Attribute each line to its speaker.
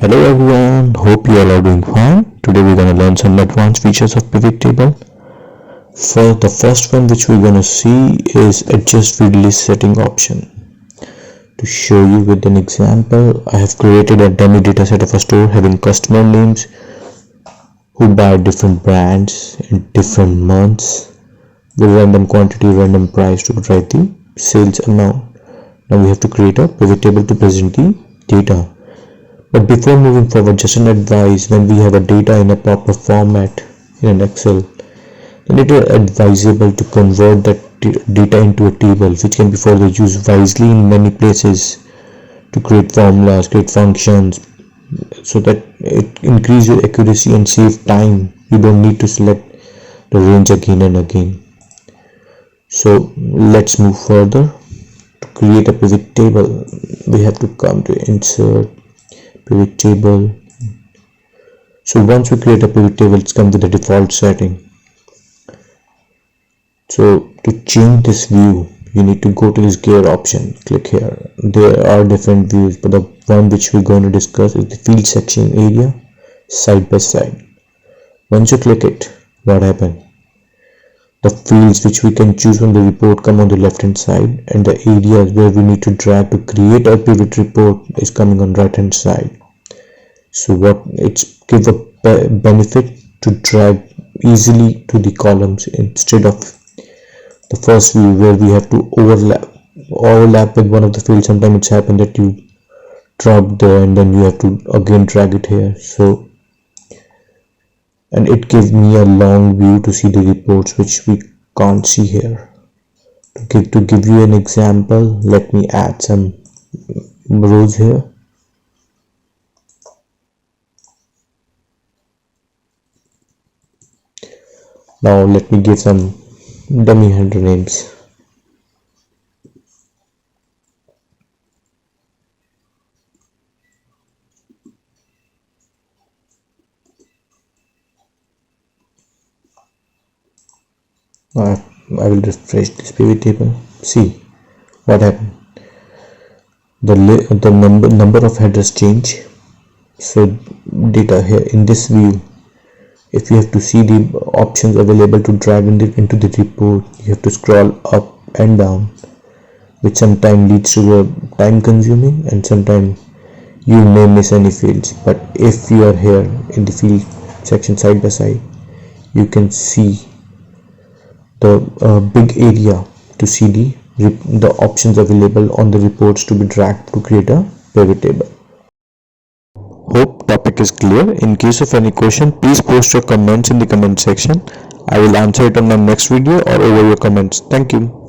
Speaker 1: Hello everyone, hope you all are doing fine. Today we're going to learn some advanced features of pivot table. For the first one which we're going to see is adjust field list setting option. To show you with an example, I have created a dummy dataset of a store having customer names who buy different brands in different months with random quantity, random price to write the sales amount. Now we have to create a pivot table to present the data. But before moving forward, just an advice: when we have a data in a proper format in an Excel, then it is advisable to convert that data into a table which can be further used wisely in many places to create formulas, create functions, so that it increases your accuracy and save time. You don't need to select the range again and again. So let's move further. To create a pivot table, we have to come to insert pivot table. So once we create a pivot table, it's come with the default setting. So to change this view, you need to go to this gear option, click here. There are different views, but the one which we're going to discuss is the field section area side by side. Once you click it, what happens? The fields which we can choose from the report come on the left hand side, and the areas where we need to drag to create a pivot report is coming on right hand side. So what it's give a benefit to drag easily to the columns instead of the first view where we have to overlap with one of the fields. Sometimes it's happened that you drop there and then you have to again drag it here. So, and it gives me a long view to see the reports which we can't see here. To give you an example, let me add some rows here. Now let me give some dummy header names. Now I will refresh this pivot table. See what happened. The number of headers change. So data here in this view, if you have to see the options available to drag into the report, you have to scroll up and down, which sometimes leads to a time consuming, and sometimes you may miss any fields. But if you are here in the field section side by side, you can see the big area to see the options available on the reports to be dragged to create a pivot table. Hope topic is clear. In case of any question, please post your comments in the comment section. I will answer it on my next video or over your comments. Thank you.